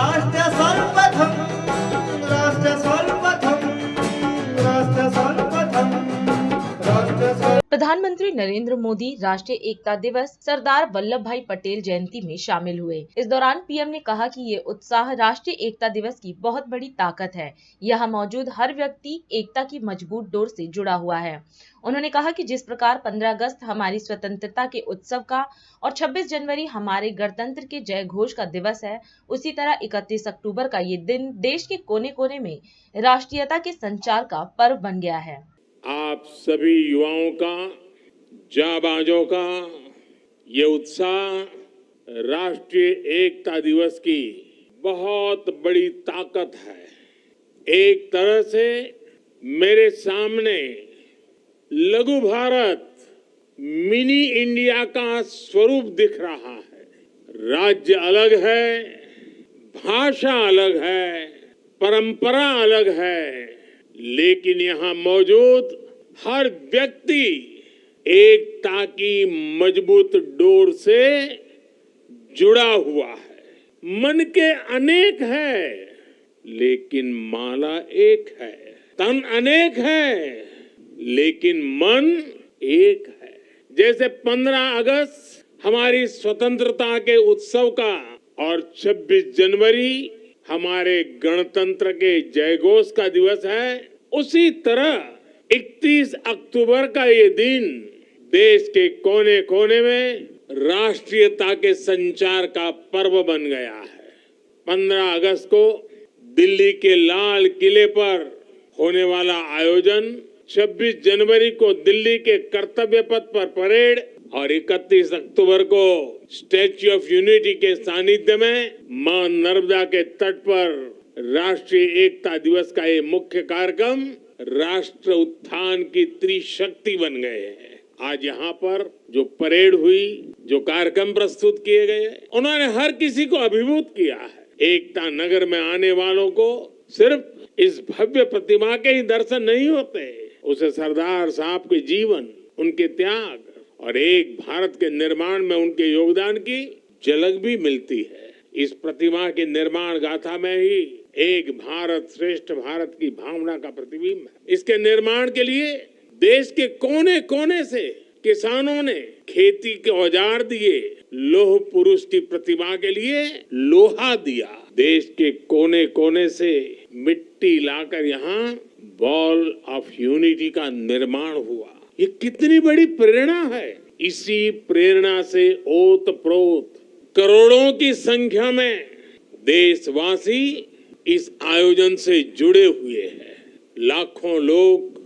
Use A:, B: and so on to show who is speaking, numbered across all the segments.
A: राष्ट्र सर्वप्रथम राष्ट्र सर्वप्रथम राष्ट्र सर्वप्रथम राष्ट्र सर्व।
B: प्रधानमंत्री नरेंद्र मोदी राष्ट्रीय एकता दिवस सरदार वल्लभ भाई पटेल जयंती में शामिल हुए। इस दौरान पीएम ने कहा कि ये उत्साह राष्ट्रीय एकता दिवस की बहुत बड़ी ताकत है। यहाँ मौजूद हर व्यक्ति एकता की मजबूत डोर से जुड़ा हुआ है। उन्होंने कहा कि जिस प्रकार 15 अगस्त हमारी स्वतंत्रता के उत्सव का और 26 जनवरी हमारे गणतंत्र के जय घोष का दिवस है, उसी तरह 31 अक्टूबर का ये दिन देश के कोने कोने में राष्ट्रीयता के संचार का पर्व बन गया है।
C: आप सभी युवाओं का, जाबाजों का ये उत्साह राष्ट्रीय एकता दिवस की बहुत बड़ी ताकत है। एक तरह से मेरे सामने लघु भारत, मिनी इंडिया का स्वरूप दिख रहा है। राज्य अलग है, भाषा अलग है, परंपरा अलग है, लेकिन यहाँ मौजूद हर व्यक्ति एकता की मजबूत डोर से जुड़ा हुआ है। मन के अनेक है, लेकिन माला एक है। तन अनेक है, लेकिन मन एक है। जैसे 15 अगस्त हमारी स्वतंत्रता के उत्सव का और 26 जनवरी हमारे गणतंत्र के जयघोष का दिवस है, उसी तरह 31 अक्टूबर का ये दिन देश के कोने कोने में राष्ट्रीयता के संचार का पर्व बन गया है। 15 अगस्त को दिल्ली के लाल किले पर होने वाला आयोजन, 26 जनवरी को दिल्ली के कर्तव्य पथ पर परेड और 31 अक्टूबर को स्टैच्यू ऑफ यूनिटी के सानिध्य में मां नर्मदा के तट पर राष्ट्रीय एकता दिवस का ये मुख्य कार्यक्रम राष्ट्र उत्थान की त्रिशक्ति बन गए हैं। आज यहाँ पर जो परेड हुई, जो कार्यक्रम प्रस्तुत किए गए, उन्होंने हर किसी को अभिभूत किया है। एकता नगर में आने वालों को सिर्फ इस भव्य प्रतिमा के ही दर्शन नहीं होते, उसे सरदार साहब के जीवन, उनके त्याग और एक भारत के निर्माण में उनके योगदान की झलक भी मिलती है। इस प्रतिमा के निर्माण गाथा में ही एक भारत श्रेष्ठ भारत की भावना का प्रतिबिंब है। इसके निर्माण के लिए देश के कोने कोने से किसानों ने खेती के औजार दिए, लौह पुरुष की प्रतिमा के लिए लोहा दिया। देश के कोने कोने से मिट्टी लाकर यहाँ वॉल ऑफ यूनिटी का निर्माण हुआ। ये कितनी बड़ी प्रेरणा है। इसी प्रेरणा से ओतप्रोत करोड़ों की संख्या में देशवासी इस आयोजन से जुड़े हुए हैं। लाखों लोग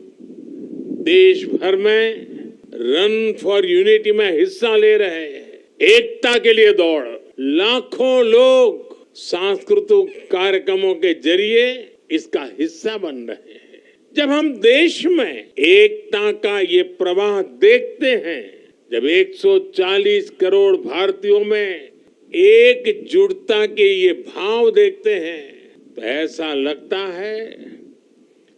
C: देश भर में रन फॉर यूनिटी में हिस्सा ले रहे हैं। एकता के लिए दौड़, लाखों लोग सांस्कृतिक कार्यक्रमों के जरिए इसका हिस्सा बन रहे हैं। जब हम देश में एकता का ये प्रवाह देखते हैं, जब 140 करोड़ भारतीयों में एकजुटता के ये भाव देखते हैं, तो ऐसा लगता है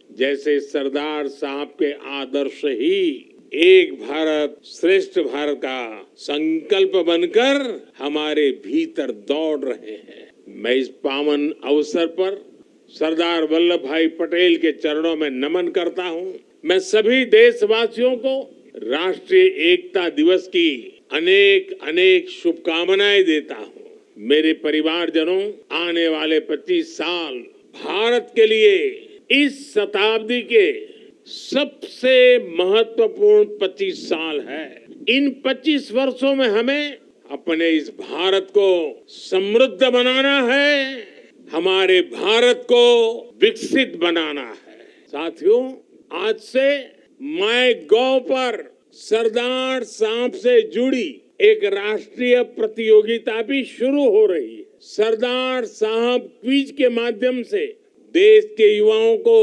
C: जैसे सरदार साहब के आदर्श ही एक भारत श्रेष्ठ भारत का संकल्प बनकर हमारे भीतर दौड़ रहे हैं। मैं इस पावन अवसर पर सरदार वल्लभ भाई पटेल के चरणों में नमन करता हूं। मैं सभी देशवासियों को राष्ट्रीय एकता दिवस की अनेक अनेक शुभकामनाएं देता हूं। मेरे परिवारजनों, आने वाले 25 साल भारत के लिए इस शताब्दी के सबसे महत्वपूर्ण 25 साल है। इन 25 वर्षों में हमें अपने इस भारत को समृद्ध बनाना है, हमारे भारत को विकसित बनाना है। साथियों, आज से माय.गॉव पर सरदार साहब से जुड़ी एक राष्ट्रीय प्रतियोगिता भी शुरू हो रही है। सरदार साहब क्विज के माध्यम से देश के युवाओं को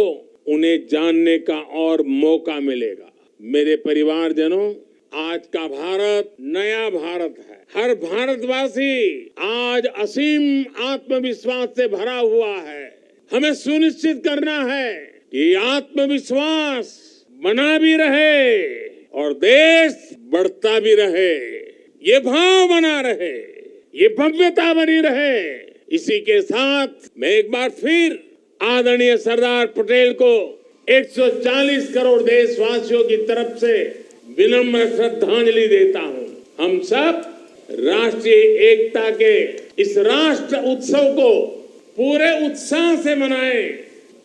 C: उन्हें जानने का और मौका मिलेगा। मेरे परिवारजनों, आज का भारत नया भारत है। हर भारतवासी आज असीम आत्मविश्वास से भरा हुआ है। हमें सुनिश्चित करना है कि आत्मविश्वास बना भी रहे और देश बढ़ता भी रहे। ये भाव बना रहे, ये भव्यता बनी रहे। इसी के साथ मैं एक बार फिर आदरणीय सरदार पटेल को 140 करोड़ देशवासियों की तरफ से विनम्र श्रद्धांजलि देता हूं। हम सब राष्ट्रीय एकता के इस राष्ट्र उत्सव को पूरे उत्साह से मनाएं,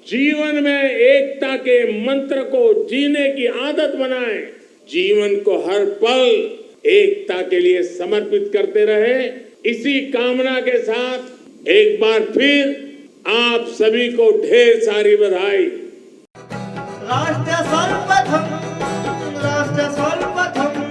C: जीवन में एकता के मंत्र को जीने की आदत बनाएं, जीवन को हर पल एकता के लिए समर्पित करते रहे। इसी कामना के साथ एक बार फिर आप सभी को ढेर सारी बधाई।
A: राष्ट्र सर्वप्रथम, राष्ट्र सर्वप्रथम।